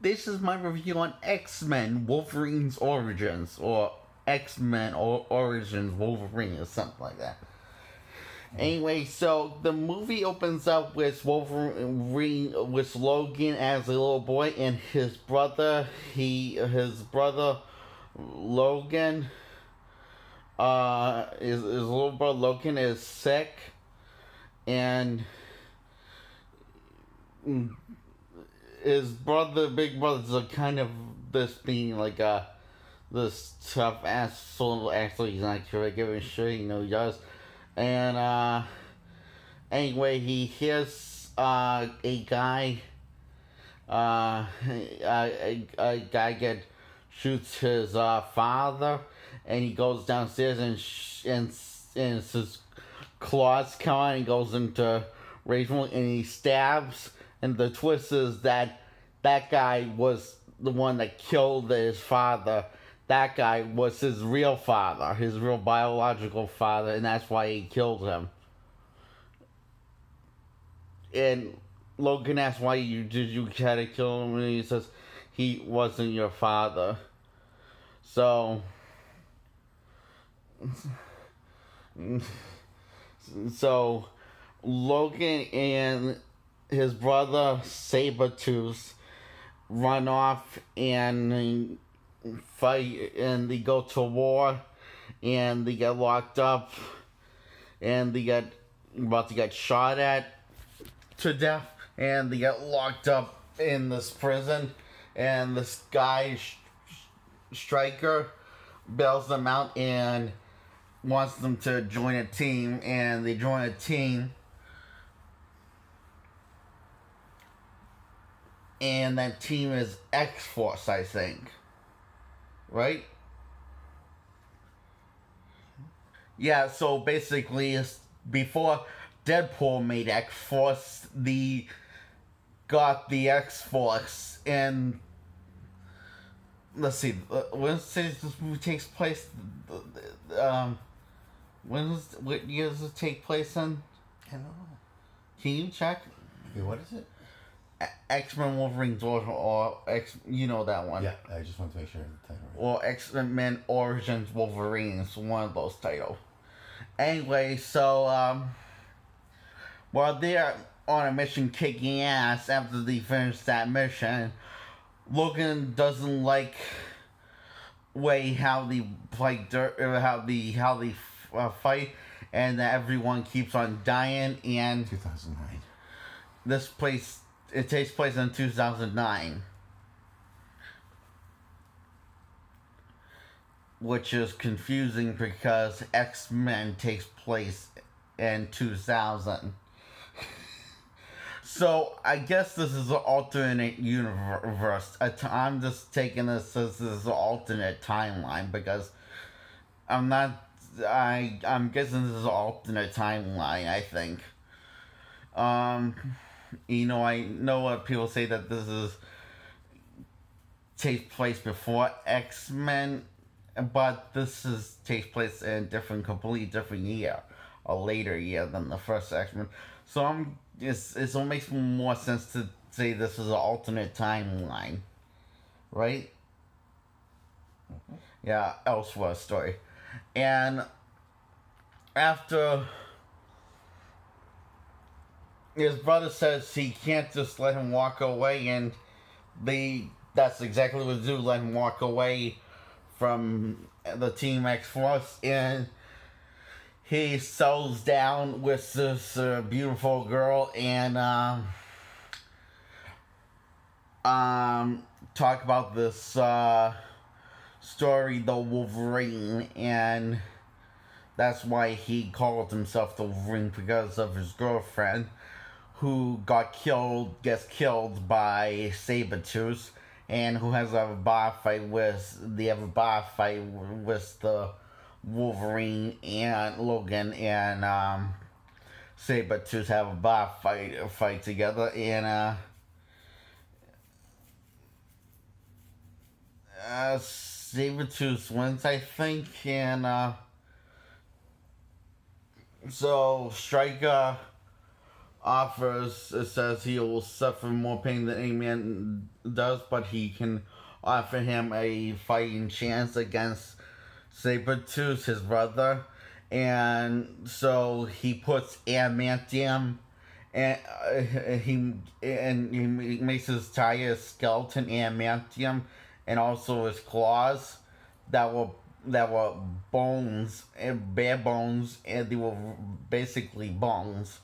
this is my review on X-Men Wolverine's Origins, or X-Men Origins Wolverine, or something like that. Anyway, so the movie opens up with Wolverine, with Logan as a little boy, and his brother. His brother Logan. His little brother Logan is sick, and his brother, big brother's a kind of this being like this tough asshole. Actually, he's not sure giving a shit. He does. And anyway, he hears a guy a guy shoots his father, and he goes downstairs and his claws come on and goes into rage mode, and he stabs. And the twist is that guy was the one that killed his father. That guy was his real father, his real biological father, and that's why he killed him. And Logan asks, why did you try to kill him? And he says, he wasn't your father. So Logan and his brother Sabretooth run off and fight, and they go to war, and they get locked up, and they get about to get shot at to death, and they get locked up in this prison, and this guy Stryker bails them out and wants them to join a team, and they join a team, and that team is X-Force, I think. Right? Yeah, so basically, before Deadpool made X-Force, got the X-Force, and let's see, when this movie takes place, what year does it take place in? I don't know. Can you check? Okay, what is it? X-Men Wolverine's or you know that one. Yeah, I just want to make sure the title right. Or X-Men Origins Wolverine is one of those titles. Anyway, so while they're on a mission kicking ass after they finish that mission, Logan doesn't like how they play how they fight, and that everyone keeps on dying. And 2009. It takes place in 2009. Which is confusing because X-Men takes place in 2000. So, I guess this is an alternate universe. I'm just taking this as this is an alternate timeline because I'm guessing this is an alternate timeline, I think. I know what people say that this takes place before X-Men, but this takes place in a completely different year, a later year than the first X-Men. So it makes more sense to say this is an alternate timeline, right? Mm-hmm. Yeah, Elseworld story, and after. His brother says he can't just let him walk away, and that's exactly what they do, let him walk away from the Team X-Force, and he settles down with this beautiful girl and talk about this story, the Wolverine, and that's why he called himself the Wolverine, because of his girlfriend, who gets killed by Sabretooth, and who has a bar fight with the Wolverine and Logan, and Sabretooth have a bar fight together, and Sabretooth wins, I think, and so Stryker offers, it says he will suffer more pain than any man does, but he can offer him a fighting chance against Sabretooth, his brother. And so he puts adamantium, and he makes his entire skeleton adamantium, and also his claws that were bones, and bare bones, and they were basically bones.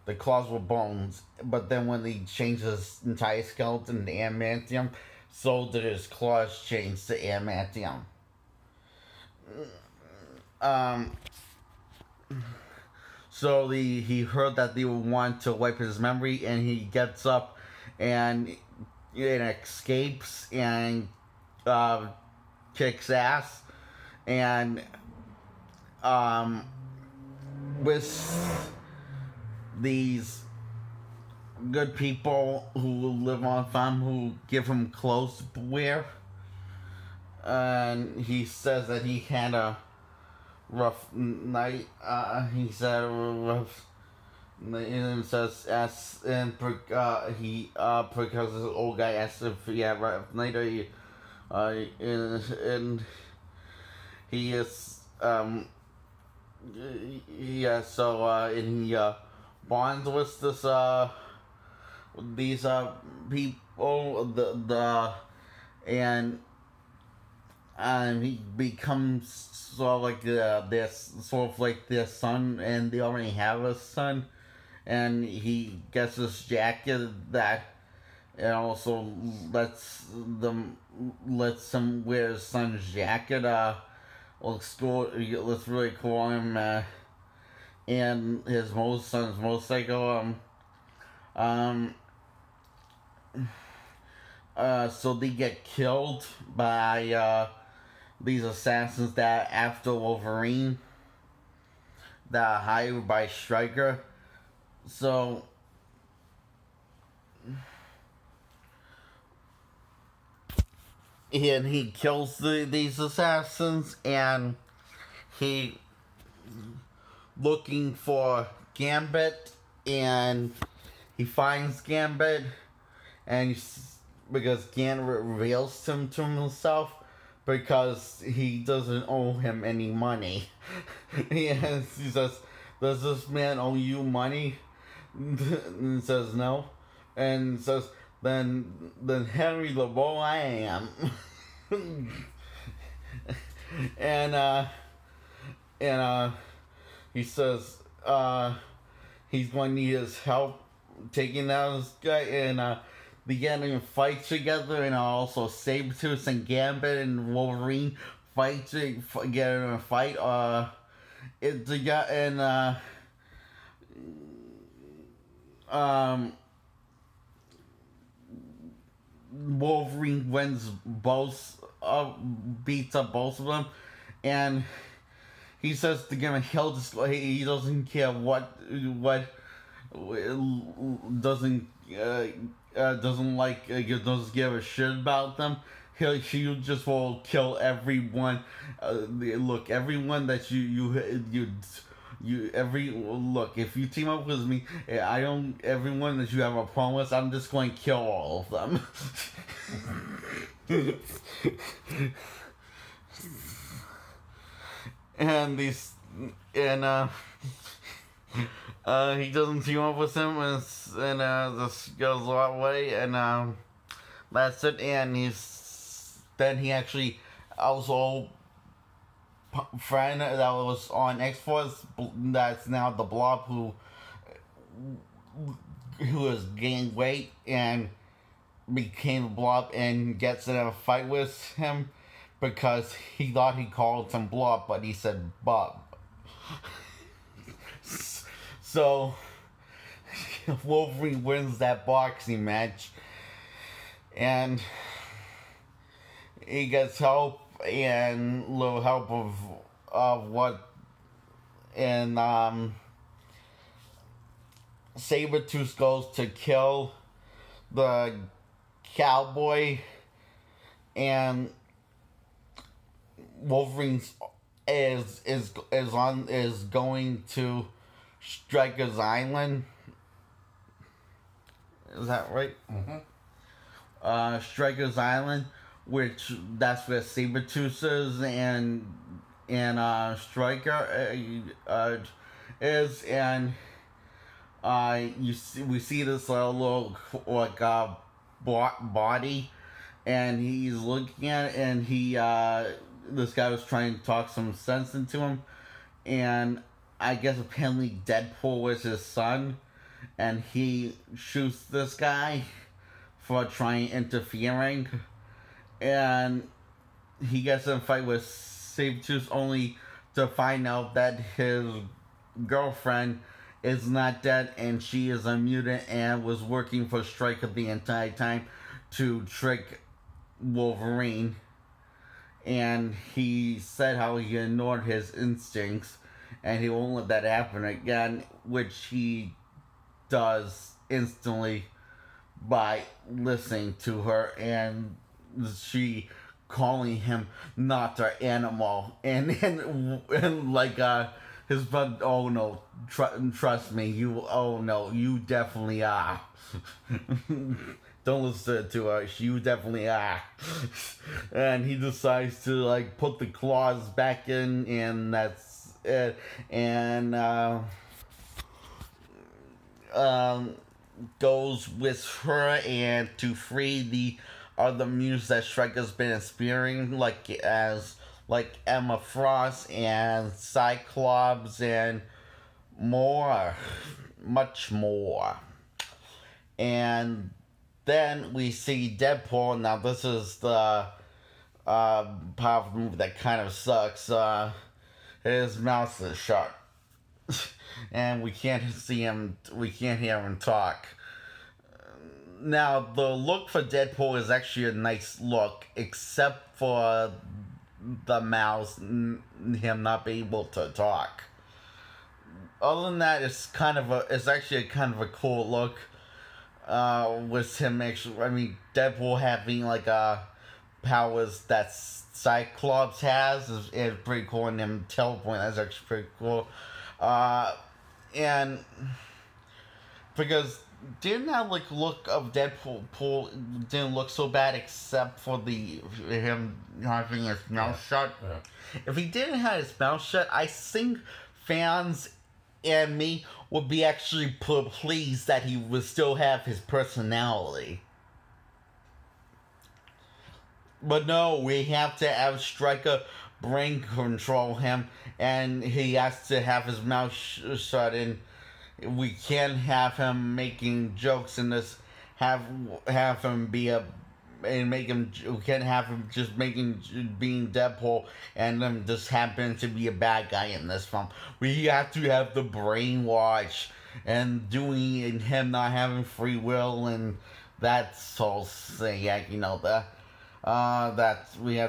The claws were bones, but then when he changed his entire skeleton to adamantium, so did his claws change to adamantium. Um, so he heard that they would want to wipe his memory, and he gets up and escapes and kicks ass, and with these good people who live on farm who give him clothes to wear, and he says that he had a rough night. He said a rough night, and says because this old guy asked if he had a rough night, or and he is yeah. So and he bonds with these people, the and he becomes sort of like their son, and they already have a son, and he gets this jacket that and also lets him wear his son's jacket. Looks cool. Looks really cool on him. And his son's motorcycle. So they get killed by these assassins that after Wolverine, that are hired by Stryker. So and he kills these assassins, and he looking for Gambit, and he finds Gambit, and because Gambit reveals him to himself, because he doesn't owe him any money. He says, "Does this man owe you money?" And he says no, and says, Then Henry the Bull I am. and he says he's going to need his help taking down this guy, and they get in a fight together, and also Sabretooth and Gambit and Wolverine get in a fight. Wolverine wins both, beats up both of them, and he says to give him he'll just he doesn't care what doesn't give a shit about them. He just will kill everyone. Everyone that if you team up with me, everyone that you have a problem with, I'm just going to kill all of them. And he doesn't team up with him, and this goes a long way, and that's it. And he actually also friend that was on X-Force, that's now the Blob, who has gained weight and became a Blob, and gets in a fight with him because he thought he called him Blob, but he said Bob. So Wolverine wins that boxing match, and he gets help, and little help of what, and Sabretooth goes to kill the cowboy, and Wolverine is going to Stryker's Island, Is that right? Mm-hmm. Striker's Island, which that's where Sabretooth is and Striker is, and we see this little like body, and he's looking at it, and this guy was trying to talk some sense into him, and I guess apparently Deadpool was his son, and he shoots this guy for trying interfering, and he gets in a fight with Sabretooth only to find out that his girlfriend is not dead and she is a mutant and was working for Stryker the entire time to trick Wolverine. And he said how he ignored his instincts and he won't let that happen again, which he does instantly by listening to her and she calling him not an animal, and like his brother, oh no, trust me, you definitely are. Don't listen to her, you definitely are. And he decides to like put the claws back in, and that's it. And goes with her and to free the other mutants that Stryker's been experiencing, like Emma Frost and Cyclops and more, much more. And then we see Deadpool. Now this is the part of the movie that kind of sucks. His mouth is shut. And we can't see him, we can't hear him talk. Now, the look for Deadpool is actually a nice look, except for the mouth, him not being able to talk. Other than that, it's actually kind of a cool look. With him actually, Deadpool having like powers that Cyclops has is pretty cool, and him teleporting, that's actually pretty cool. And because didn't that look of Deadpool didn't look so bad except for him having his mouth shut. Yeah. If he didn't have his mouth shut, I think fans and me would be actually pleased that he would still have his personality. But no, we have to have Stryker brain control him, and he has to have his mouth shut, and we can't have him making jokes in this, have him be we can't have him just being Deadpool and then just happen to be a bad guy in this film. We have to have the brainwash and him not having free will and that whole thing, we have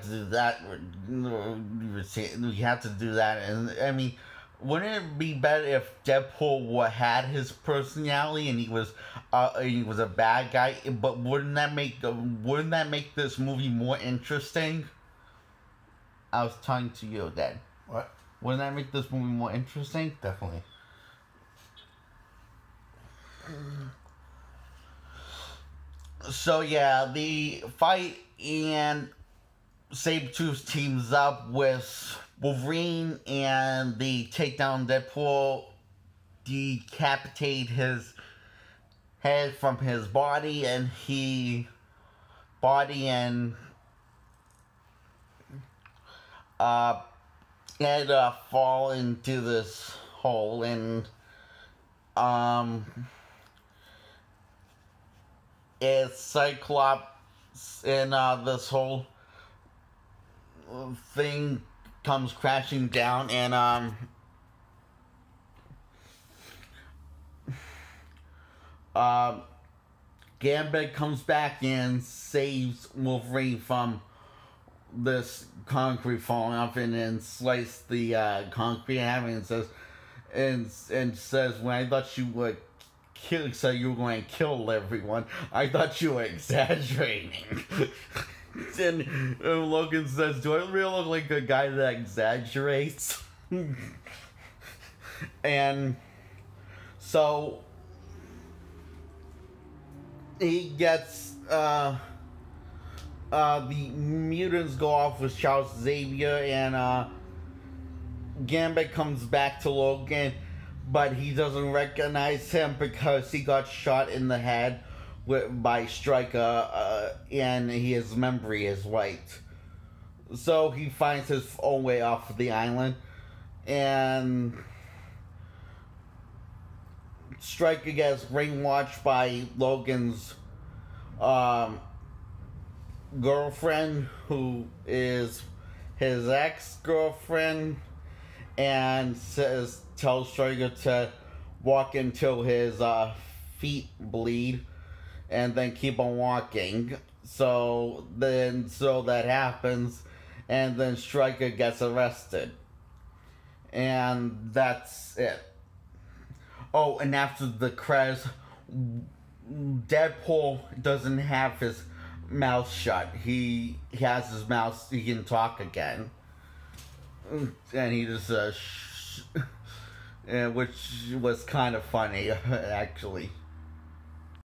to do that. We have to do that, and wouldn't it be better if Deadpool had his personality and he was a bad guy? But wouldn't that make this movie more interesting? I was talking to you, Dad. What? Wouldn't that make this movie more interesting? Definitely. So yeah, the fight and Sabretooth teams up with Wolverine and they take down Deadpool, decapitate his head from his body, and head fall into this hole, and it's Cyclops, and this whole thing comes crashing down, and Gambit comes back and saves Wolverine from this concrete falling off, and then slice the concrete having and says, when I thought you would so you were going to kill everyone, I thought you were exaggerating. And Logan says, do I really look like a guy that exaggerates? And so he gets the mutants go off with Charles Xavier, and Gambit comes back to Logan, but he doesn't recognize him because he got shot in the head by Stryker, and his memory is wiped. So he finds his own way off of the island, and Stryker gets brainwashed by Logan's girlfriend, who is his ex-girlfriend, and tells Stryker to walk until his feet bleed, and then keep on walking. So that happens, and then Stryker gets arrested, and that's it. Oh, and after the credits, Deadpool doesn't have his mouth shut. He has his mouth. He can talk again, and he just which was kind of funny, actually.